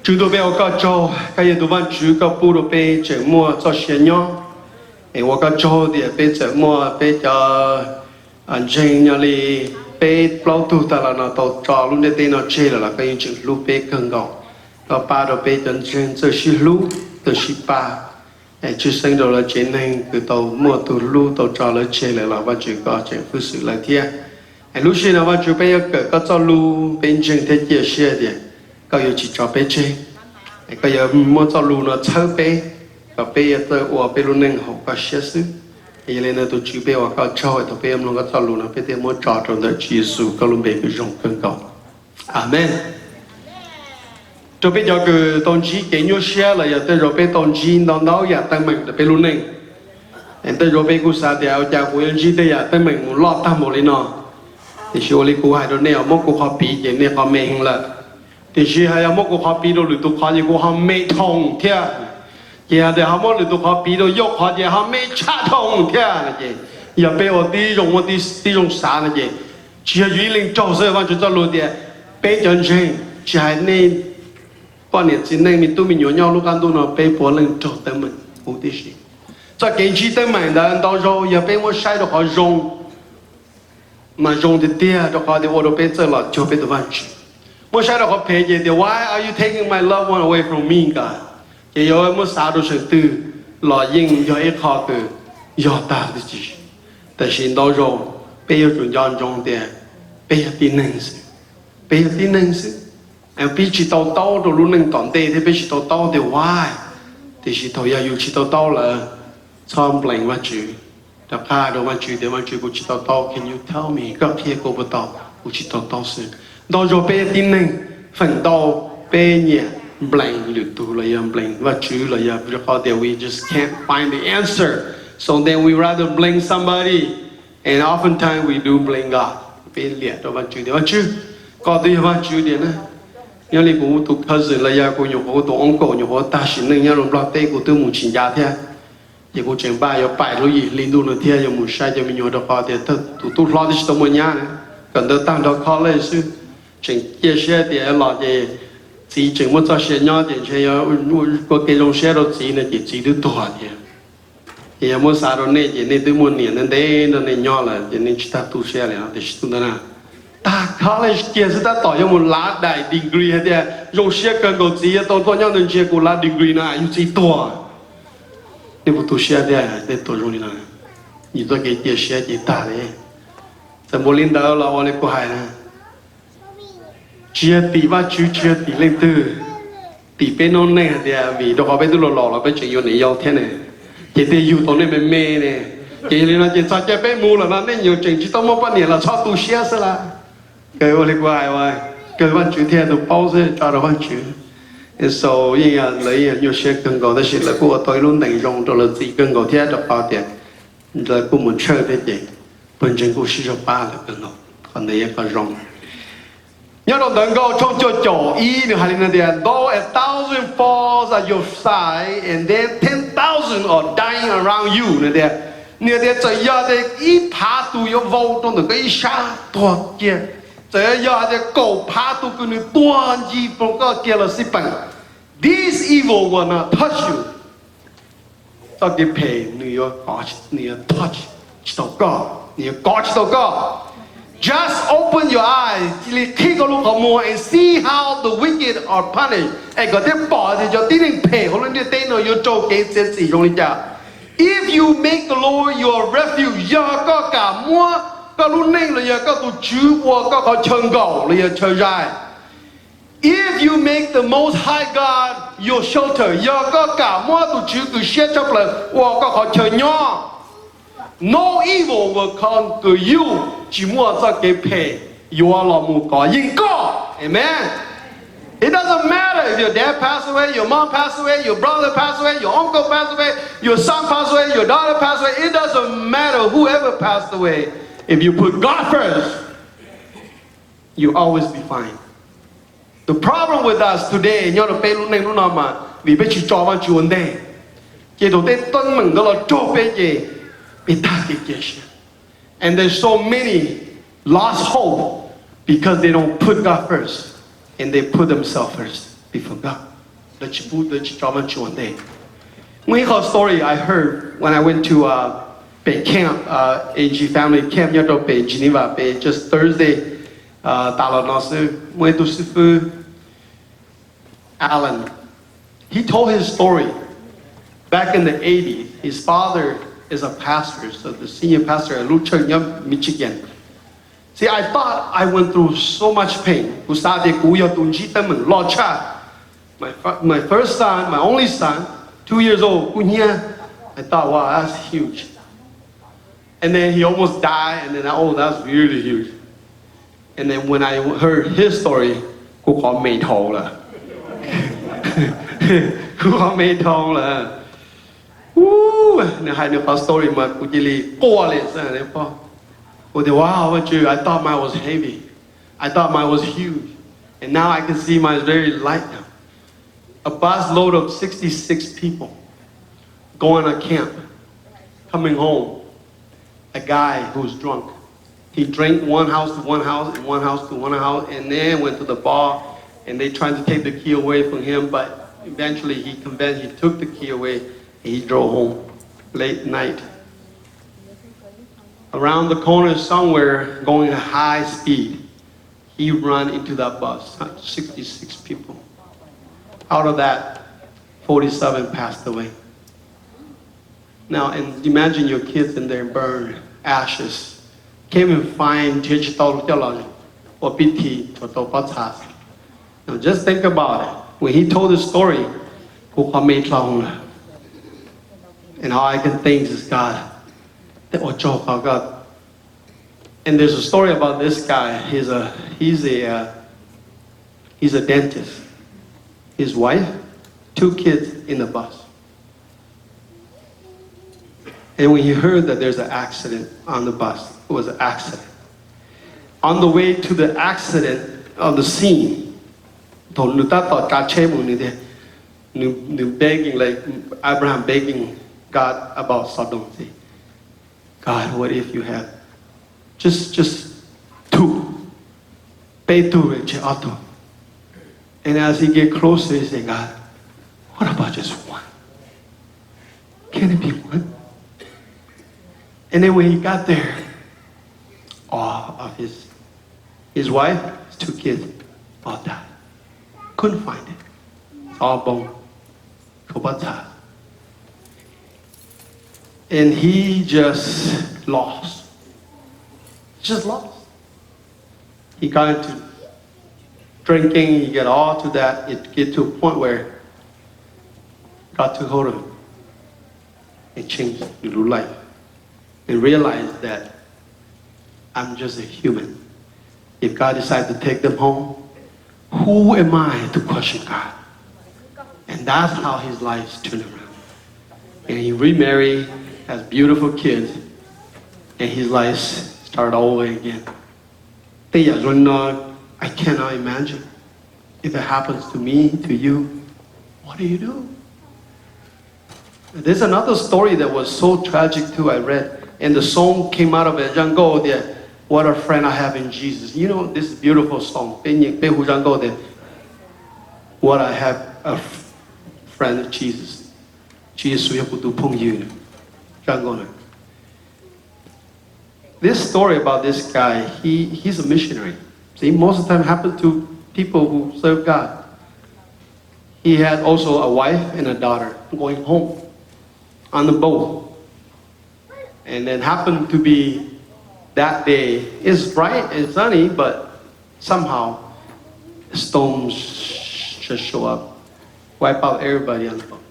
chúng tôi bây giờ cho cái gì tôi vẫn chú cái bù đồ bây giờ mua cho xe nhau, em tôi cho thì bây giờ mua bây giờ anh chàng nhà li bây lâu tu ta là nó tàu trò luôn để tên nó chơi là cái chuyện lúc bây cần gạo, tàu ba đồ bây giờ chàng giờ xí lúc từ xí ba, em chú sinh đồ là chuyện này từ tàu mua từ lúc tàu trò là chơi là vẫn chú có chuyện phước sự là thiệt, em lúc xí nào vẫn chú bây giờ có cho lúc bên chàng thế kia xe đi. Có yêu chỉ cho bé chơi, có yêu muốn cho lù nó chơi bé, và bé tới ở bé luôn nên học cái sé sư, vậy nên là tôi chỉ bé ở cái chơi, tôi bé em luôn cái cho lù nó bé thì muốn trò trong đó chỉ số cái luôn bé cái rong cân cầu, amen. Tôi bé giờ cái tôn chỉ cái nhau xe là giờ tới rồi bé tôn chỉ đón đó giờ tới mình tới bé luôn nên, em tới rồi bé cũng sao thì ở nhà của anh chỉ tới giờ tới mình muốn lo tham một lý nó, thì số lý của hai đứa này ở một cuộc họp bị vậy nên họ mình là thì chỉ hay một cuộc họp bị đồ lụt tụ khó thì cũng họ mê thông thế, giờ để họ một lụt tụ khó bị đồ dốc họ thì họ mê chát thông thế là gì, giờ bây giờ đi dùng một đi dùng啥là gì, chỉ là duy linh trâu sơ văn cho lụt thì bây giờ chơi chỉ hay nên bao nhiêu chỉ nên mình tụi mình nhớ nhau lúc ăn tụi nó bây giờ linh trâu tới mình không tí gì, cho cái chi tới mình đã到rồi giờ bây giờ sai được họ dùng mà dùng thì tia được họ thì ở đâu bây giờ là cho bây giờ văn chỉ Most I don't pay you. Why are you taking my loved one away from me, God? You must have to say, "Lord, you are a God. You are that which is." But she knows you. Pay you to John John there. Pay you the names. Pay you the names. And pay you to to running on day. They pay you to the why. They she told you she to la. Some blame what you. The car don't want you. They want you to to. Can you tell me? God here go but to. She to soon. Đó rồi bé tin này phần đầu bé nhẹ blank được tu là blank và chữ là because that we just can't find the answer, so then we rather blame somebody, and oftentimes we do blame God. Bé liệt đó và chữ có đi và chữ đi nè, nhớ đi cũng tụ cousin là cũng nhiều hộ tụ ông cổ nhiều hộ ta xin nên nhớ lòng lo tê của tôi muốn xin giá thế, giờ cũng chẳng ba giờ bài rồi gì liên đu nữa thế giờ muốn sai giờ mình nhớ được họ thì tụ lo đi tụ mình nhá, cần tới tăng đó khó lên sư. Chính chia sẻ thì là gì chỉ chính một số xe nhỏ thì chỉ có cái dòng xe đó chỉ là chỉ được tuổi thì một số đó này chỉ nên từ một年đến đây nó này nhỏ là chỉ nên chỉ ta tu xe là để tu đó na ta college kia sẽ taต่อ một lá đại degree thì dòng xe cần có gì tôi nhau nên chỉ có lá degree na yêu chỉ tuổi nếu tu xe để tuổi rồi na như tôi cái chia sẻ chỉ ta đấyแต่โมลินดาเราอะไรก็หายนะchia tỷ ba chú chia tỷ lên từ tỷ bên nông này thì vì đó họ bên tôi lò là bên chuyện yêu này yêu thế này chỉ thì yêu tổ này bên mê này chỉ nên là chỉ sao cho bên mua là nó nên nhiều chuyện chỉ tao mua bao nhiêu là cho tu xe sẽ là cái ô quay vậy cái văn chữ theo tôi bao giờ cho nó văn chữ so như là lấy nhiều xe cần gọi đó là của tôi luôn này dùng rồi là gì cần gọi theo được bao tiền rồi cũng muốn chơi thế gì bên trên cũng sử dụng ba là cần gọi còn đây có dùng nhớ đồng đừng go trong chỗ ý nữa hay là gì though 1,000 falls at your side and then 10,000 are dying around you nữa nè để chỉ giờ để ý phá tu yêu vô trong được cái xa toàn kia chỉ giờ để cầu phá tu cái nữa toàn gì trong cái kia là gì bằng this evil will not touch you cho cái pay nữa có nữa touch chỉ tao có Just open your eyes, khi có lúc họ mua and see how the wicked are punished. Ai có thể bỏ thì cho tin pay, họ lên tên nó yêu châu cái sẽ sử dụng đi cha. If you make the Lord your refuge, giờ có cả mua, có lúc này là giờ có tụ chú và có chân cầu là giờ chơi dài. If you make the Most High God your shelter, giờ có cả mua tụ chú cứ xét chấp là và có chơi nhỏ. No evil will come to you. Chỉ mua cho cái pay, you are lòng mù có yên có, amen. It doesn't matter if your dad passed away, your mom passed away, your brother passed away, your uncle passed away, your son passed away, your daughter passed away. It doesn't matter whoever passed away. If you put God first, you always be fine. The problem with us today, nhớ là pe lúc này lúc nào mà vì bây chỉ cho bạn chuồn đây, chỉ đầu tiên tuân mừng đó là cho pe gì, bị ta cái gì. And there's so many lost hope because they don't put God first and they put themselves first before God. the Chipu, the Chichaman Chuande. When he called story, I heard when I went to Bay Camp, AG family camp, near Bay, Geneva, Bay, just Thursday, went to Sifu Allen. He told his story. Back in the 80s, his father is a pastor, so the senior pastor at Lucheng, Michigan. See, I thought I went through so much pain. My first son, my only son, 2 years old, I thought, wow, that's huge. And then he almost died, and then, oh, that's really huge. And then when I heard his story, who called me taller. Who called me taller. Woo! I know how story my kujili wow, what you? I thought mine was heavy. I thought mine was huge. And now I can see mine is very light now. A bus load of 66 people going to camp, coming home. A guy who's drunk. He drank one house to one house, and one house to one house, and then went to the bar, and they tried to take the key away from him, but eventually he took the key away, and he drove home late night. Around the corner somewhere, going at high speed, he ran into that bus, 66 people. Out of that, 47 passed away. Now, and imagine your kids in there burned, ashes. Can't even find digital or BT. Now just think about it. When he told his story, and all I can think is God. And there's a story about this guy. He's a dentist. His wife, 2 kids in the bus. And when he heard that there's an accident on the bus, it was an accident. On the way to the accident, on the scene, begging, like Abraham begging God about Sodom. God, what if you had just 2? And as he get closer, he said, God, what about just 1? Can it be 1? And then when he got there, all of his wife, his 2 kids, all died. Couldn't find it. It's all bone. And he just lost. Just lost. He got into drinking, he got all to that. It get to a point where God took hold of him and changed his life. And realized that I'm just a human. If God decides to take them home, who am I to question God? And that's how his life's turned around. And he remarried, has beautiful kids, and his life started all over again. I cannot imagine if it happens to me, to you, what do you do? There's another story that was so tragic too, I read. And the song came out of it. What a friend I have in Jesus. You know, this beautiful song. What I have a friend in Jesus. This story about this guy, he's a missionary. See, most of the time happens to people who serve God. He had also a wife and a daughter going home on the boat. And then happened to be that day, it's bright and sunny, but somehow storms just show up, wipe out everybody on the boat,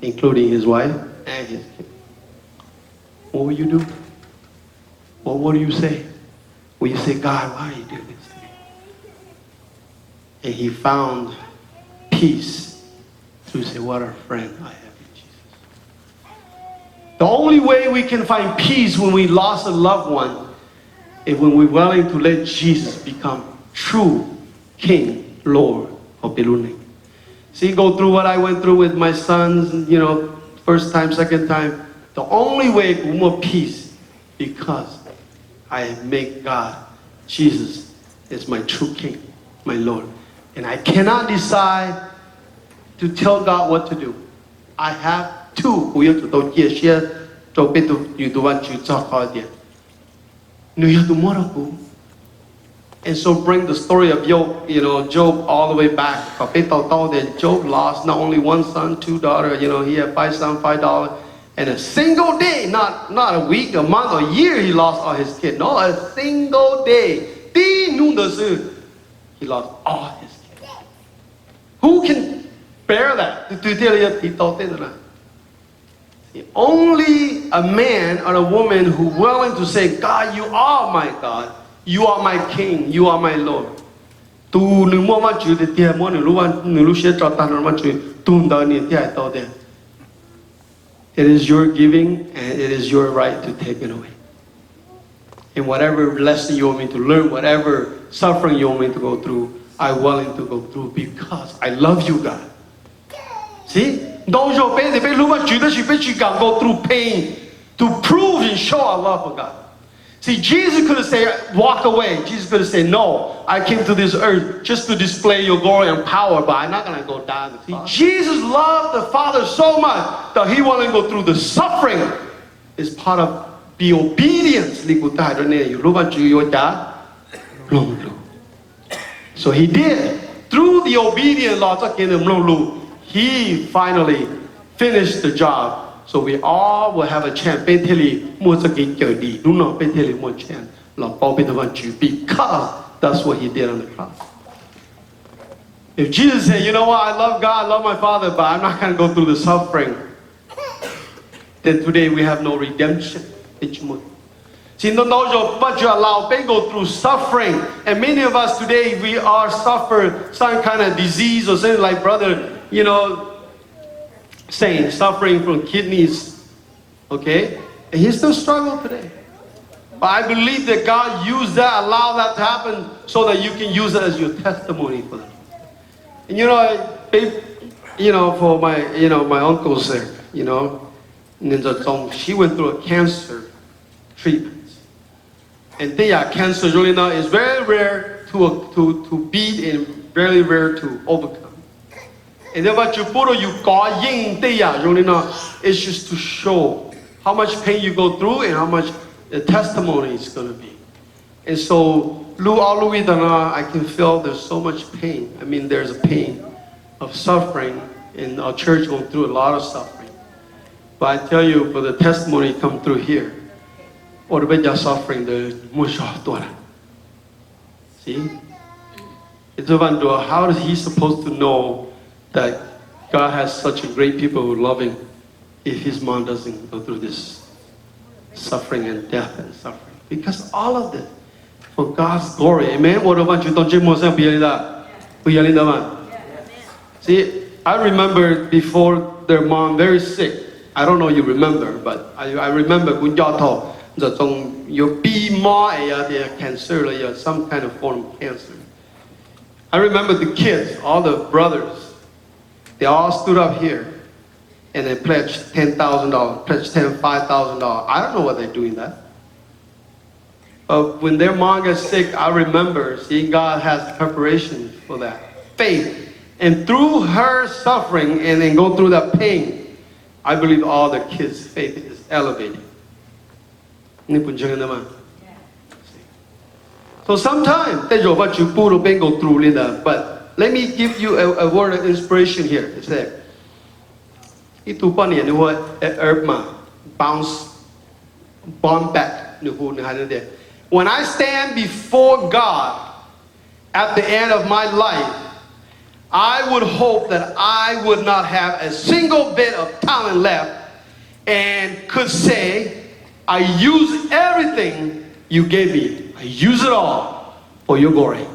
including his wife and his kid. What will you do? What do you say? Will you say, God, why are you doing this to me? And he found peace through saying, what a friend I have. The only way we can find peace when we lost a loved one is when we're willing to let Jesus become true King, Lord of Beluning. See, go through what I went through with my sons, first time, second time. The only way to more peace because I make God, Jesus, is my true King, my Lord. And I cannot decide to tell God what to do. I have two who you to do share to be to you to want you talk about it. No you tomorrow. And so bring the story of Job, Job all the way back. That Job lost not only one son, two daughters, he had 5 sons, $5. And a single day, not a week, a month, or a year, he lost all his kids. No, a single day. He lost all his kids. Who can bear that? Only a man or a woman who willing to say, God, you are my God. You are my King. You are my Lord. It is your giving and it is your right to take it away. And whatever lesson you want me to learn, whatever suffering you want me to go through, I'm willing to go through because I love you, God. See? Those who go through pain to prove and show our love for God. See, Jesus could have said, walk away. Jesus could have said, no, I came to this earth just to display your glory and power, but I'm not going to go down. See, Jesus loved the Father so much that he wanted to go through the suffering. It's part of the obedience. So he did. Through the obedience, he finally finished the job. So we all will have a chance. Because that's what he did on the cross. If Jesus said, you know what, I love God, I love my Father, but I'm not going to go through the suffering, then today we have no redemption. See, but you allow they go through suffering. And many of us today, we are suffer some kind of disease or something like brother, saying suffering from kidneys, okay? And he still struggles today. But I believe that God used that, allow that to happen so that you can use it as your testimony for them. And for my, my uncles there, she went through a cancer treatment. And cancer really now is very rare to beat and very rare to overcome. And then what you put on it's just to show how much pain you go through and how much the testimony is going to be. And so I can feel there's so much pain. I mean, there's a pain of suffering, and our church going through a lot of suffering. But I tell you, for the testimony come through here, or the suffering, the see? How is he supposed to know that God has such a great people who love him if his mom doesn't go through this suffering and death and suffering? Because all of it for God's glory. Amen? See, I remember before their mom very sick. I don't know you remember, but I remember cancer, some kind of form of cancer. I remember the kids, all the brothers, they all stood up here and they pledged $10,000, pledged $5,000. I don't know why they're doing that. But when their mom gets sick, I remember seeing God has preparation for that. Faith. And through her suffering and then go through that pain, I believe all the kids' faith is elevated. So sometimes, go through, but let me give you a word of inspiration here. It said, bounce back. When I stand before God at the end of my life, I would hope that I would not have a single bit of talent left and could say, I use everything you gave me. I use it all for your glory.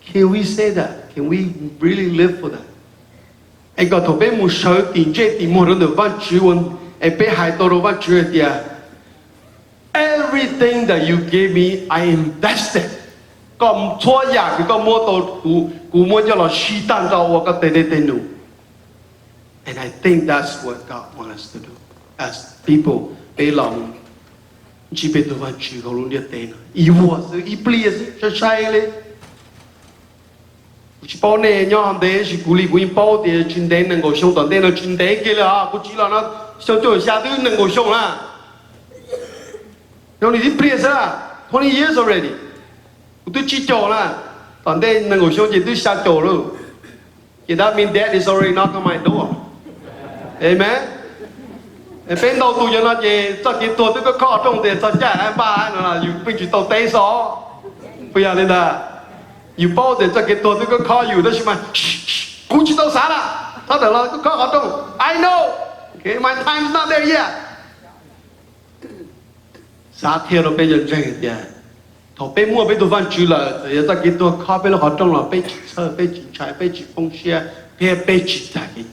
Can we say that? Can we really live for that? Everything that you gave me, I invested. And I think that's what God wants us to do as people. chỉ bao này nhau hàng đấy chỉ cú li cú in bao thì chuyên đến nâng cổ sông toàn đến là chuyên đến kia là cú chỉ là nó sông chỗ xa thứ nâng cổ sông là nó đi place là 20 years already tôi chỉ chỗ là toàn đến nâng cổ sông chỉ tôi xa chỗ luôn that means that is already knocked on my door amen bên đầu tôi cho nó chỉ cho cái tôi có khó trong tiền cho trả anh ba nó là bên chỉ tàu tây xó bây giờ lên là you bao tiền cho cái tôi có khóอยู่đó chứ mà cũng chỉ tàu xá là sao để là có khó trong I know okay my time is not there yet giá theo nó bây giờ rèn tiền thầu bên mua bên tôi văn chữ là để cho cái tôi khó bên là khó trong là bên chỉ sơ bên chỉ trái bên chỉ phong xe bên chỉ trả cái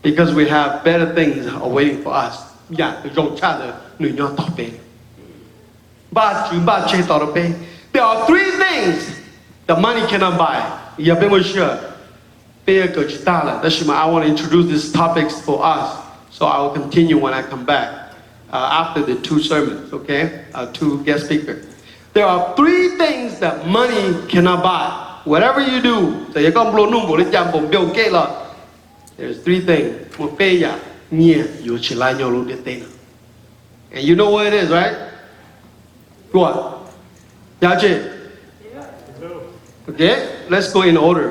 because we have better things awaiting for us. Yeah, rong cha de nu nyo to pe. Ba che to pe. There are 3 things the money cannot buy. Ya be mo sure. Pe ko chita la. That's why I want to introduce these topics for us. So I will continue when I come back after the 2 sermons, okay? 2 guest speakers. There are 3 things that money cannot buy. Whatever you do, so you come blow num bo le jam bom biao ke la. There's 3 things. Một bê ya, nhia, yo chỉ lai nhau luôn tên. And you know what it is, right? What? Yao chi? Okay, let's go in order.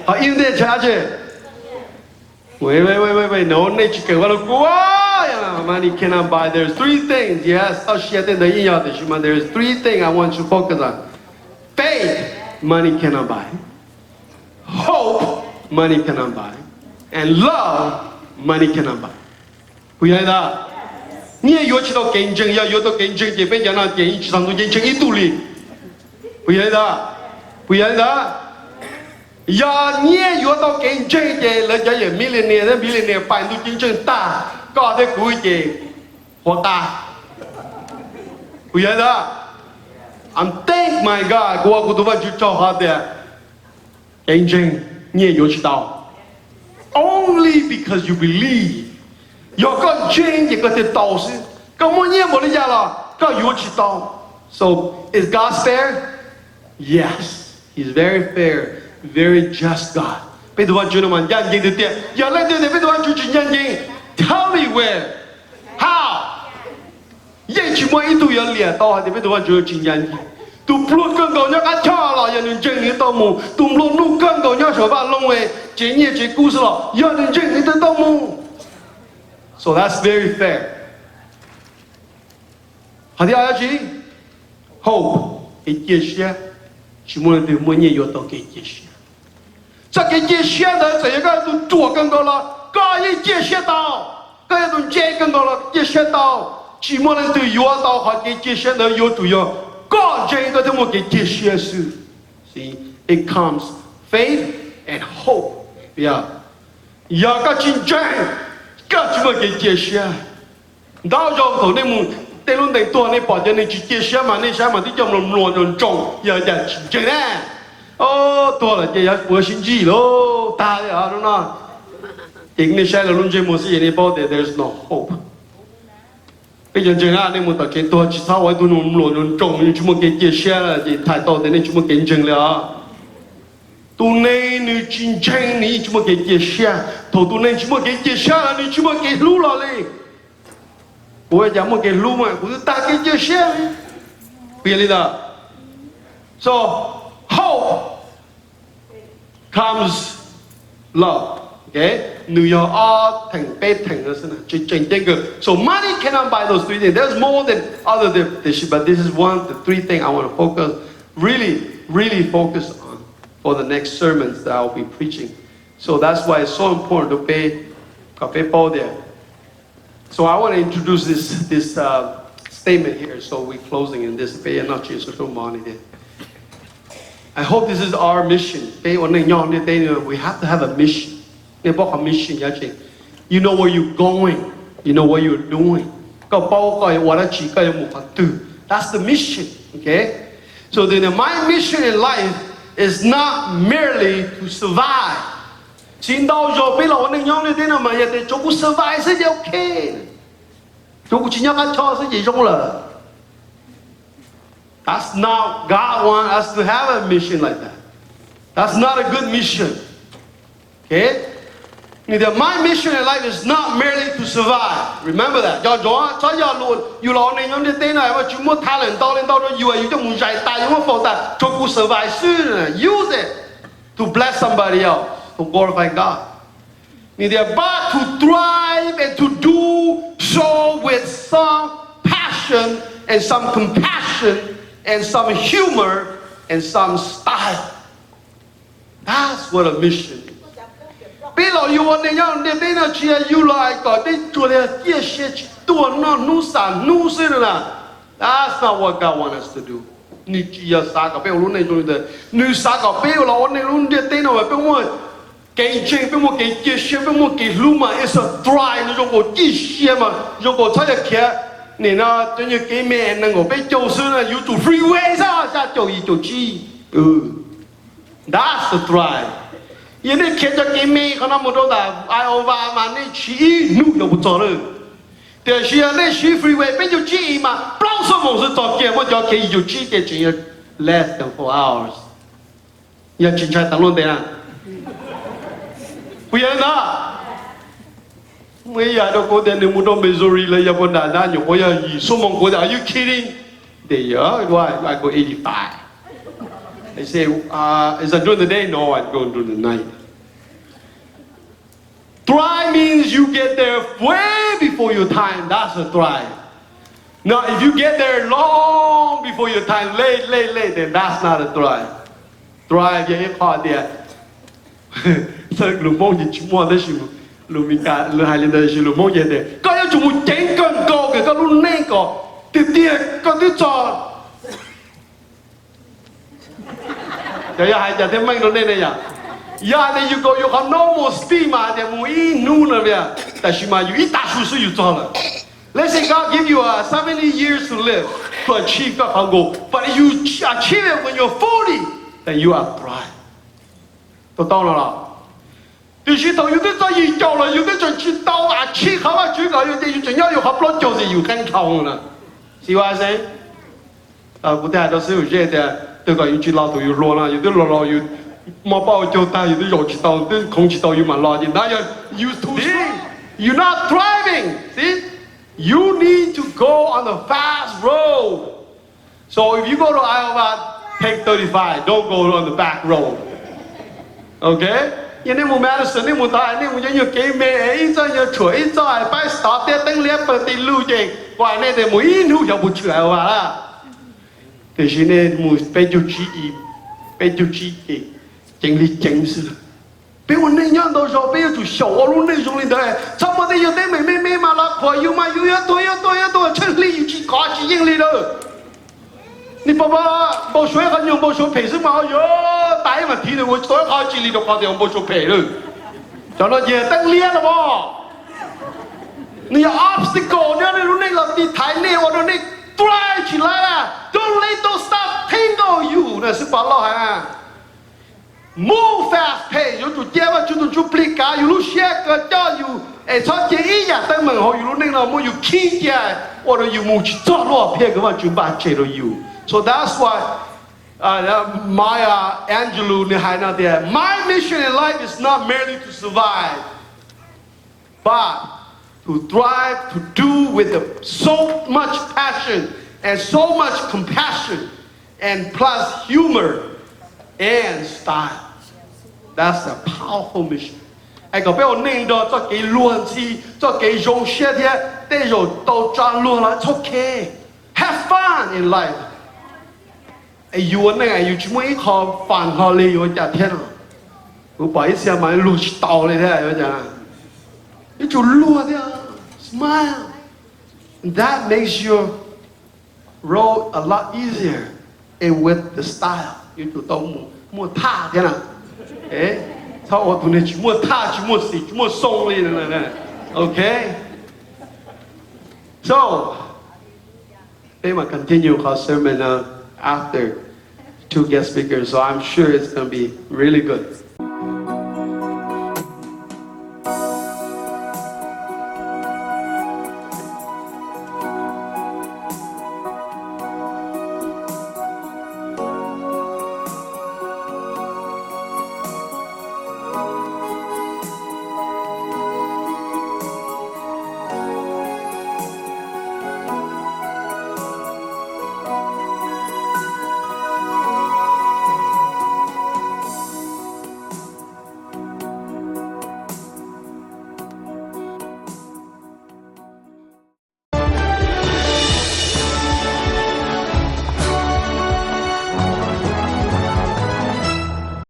Họ im đi cha chi? Wait. No, này chỉ kêu là quá. Money cannot buy. There's 3 things. Yes, sao xia tên đấy nhau thì mà there's 3 things I want you to focus on. Faith, money cannot buy. Hope, money cannot buy. And love, money cannot buy. Quý vị đã? Nhie yo chỉ đâu kinh doanh, yo đâu kinh doanh thì bây giờ nó chỉ chỉ sang kinh doanh ít tu li. Quý vị đã? Quý vị đã? Ya nhie yo đâu kinh doanh thì là chỉ là millionaire phải tu kinh doanh ta, có thể quý vị hoa ta. Quý vị đã? I'm thank my God, qua cuộc tu văn chú cho họ để kinh doanh nhie yo chỉ đâu. Only because you believe. Your God change your God tao si. Có mọi người một lý do là có yếu chỉ tao. So is God fair? Yes, He's very fair, very just God. Bây giờ chúng ta mình nhận diện được tiền. Giờ lên tiền bây giờ chúng ta nhận diện. Tell me where, how. Vậy chỉ mỗi ít tuổi liền tao thì bây giờ chúng ta nhận diện. Tu plot cơn cầu nhau cá cho là giờ nên chơi những tao mù. Tu plot nu cơn cầu nhau sửa vào lông về chế nhẹ chế cú sửa giờ nên chơi những tao mù. So that's very fair. Hạt điều gì? Hope, cái chia sẻ, chỉ muốn từ mỗi người có cái chia sẻ. Cho cái chia sẻ đó sẽ có tu chùa cơn cầu là có cái chia sẻ tao, có cái tu chơi cơn cầu là chia sẻ tao, chỉ muốn từ yuav tao hoặc cái chia sẻ đó yuav tu yuav. God change the thing que Jesus. See, it comes faith and hope. Yeah. Ya ka chin chang, ka chuma ke Jesus. Dao jo thổ nên mu, tên luôn tên tua nên bỏ cho nên chỉ Jesus mà nên sao mà tí trong lòng luồn luồn trồng, giờ giờ chin chang nè. Tua là cái bữa sinh gì lo, ta đấy đúng không? Chính nên sai là luôn chơi một gì nên bao there's no hope. Bây giờ chúng ta nên một cáiตัวchỉ sau ấy tôi nôn luồn trồng nhưng chúng ta cái chia là gì thái độ thế nên chúng ta kinh doanh là tu nên như kinh doanh này chúng ta cái chia thầu tu nên chúng ta cái chia là như chúng ta cái lú là đi bây giờ một cái lú mà cũng ta cái chia bây giờ so hope comes love. Okay, New York all thành bad thành đó xem nào, change cái. So money cannot buy those 3 things. There's more than other things, but this is the 3 things I want to focus, really focus on for the next sermons that I'll be preaching. So that's why it's so important to pay Paul there. So I want to introduce this statement here. So we're closing in this. Pay not Jesus so money there. I hope this is our mission. We have to have a mission. You know where you're going. You know what you're doing. That's the mission. Okay? So then my mission in life is not merely to survive. Xin đâu rồi bây giờ nên nhau như thế nào mà giờ thì chúng cũng survive sẽ ok. Chúng cũng chỉ nhau ăn cho sẽ gì trong lời. That's not God wants us to have a mission like that. That's not a good mission. Okay? My mission in life is not merely to survive. Remember that. Use it to bless somebody else, to glorify God. But to thrive and to do so with some passion and some compassion and some humor and some style. That's what a mission is. That's not what God wants us to do. It's a thrive. That's the thrive. You need to get me. I over my niche. No, you don't. There's a niche freeway. But you see, my blossom is talking. What you get less than 4 hours. You change that alone there. We are not. We are not going to Missouri. Are you kidding? They are. Why? I go 85. They say, is that during the day? No, I go during the night. Thrive means you get there way before your time. That's a thrive. Now, if you get there long before your time, late, then that's not a thrive. Thrive, you ain't caught there. So, lùm mông gì chúng mua đấy chứ, lùm mình cả lùm hai lên đây chứ lùm mông gì đấy. Có những chúng mình chén cơn câu cái lùm nén có, tiệt có tiệt trò. Jadi hai jadi main lùm nén này ya. Ya, then you go, you have no more steam mà, thì mui nu nữa vậy. Tại sao mà you ít ta su su you cho了. Let's say God give you 70 years to live to achieve God's goal, but if you achieve it when you're 40, then you are thrive. Tôi懂了啦。有時頭有啲做研究啦，有啲做知道啊，切口啊，主教有啲要仲要合作就是要跟抗啦，是話先？我哋係到時候即係對個要知老頭要落啦，有啲落要冇包就帶，有啲肉知道，啲空知道要問落，然後要 too strong. You're not thriving. See, you need to go on the fast road. So if you go to Iowa, take 35. Don't go on the back road. Okay? You need more medicine, you need more diet, you need more game, you need more choice, you need more start there, then left, but they lose it. Why need they more? You know you have to try, voilà. Because you need more, pay you cheap, chính lý chính sự. Bây giờ nên nhận đâu rồi, bây giờ chủ sầu ở luôn nên dùng lên đấy. Sao mà đây giờ đây mày mà là khỏi yêu mà yêu tôi chân lý chỉ có chỉ riêng lý đâu. Nhi bà bảo suy hắn dùng bảo suy phê sức mà yo, tại mà thì tôi tối khó chỉ lý được khó thì ông bảo suy phê rồi. Cho nó về tăng liên là bao. Nhi obstacle nhá, nên lúc này là đi thái nè, hoặc là này try chỉ là don't let those stuff tangle you, là sức bảo lo hả? Move fast pace, you to give what you to duplicate, you lose share, you, and so you ya tăng mừng họ, you lúc này là mua you keep ya, or you move cho lo phe cái mà chúng ba chế rồi you. So that's why Maya Angelou ne hai na there. My mission in life is not merely to survive, but to thrive, to do with so much passion and so much compassion, and plus humor and style. That's a powerful mission. Ai có biết ổn định đó cho cái luận chi, cho cái dùng xe thế, để rồi tàu trang luôn là it's okay. Have fun in life. Ai yêu này ai yêu chúng mình khó phản khó lì yêu chả thế nào. Tôi bảo xe mà lùi tàu này thế yêu chả. Cái chủ lùa thế, smile. And that makes your road a lot easier, and with the style. Yêu chủ tàu mua tha thế nào. Sao ở tụi này chỉ mua tha, chỉ mua xì, chỉ mua sông lên này. Okay. So, they might continue our sermon after two guest speakers, so I'm sure it's going to be really good.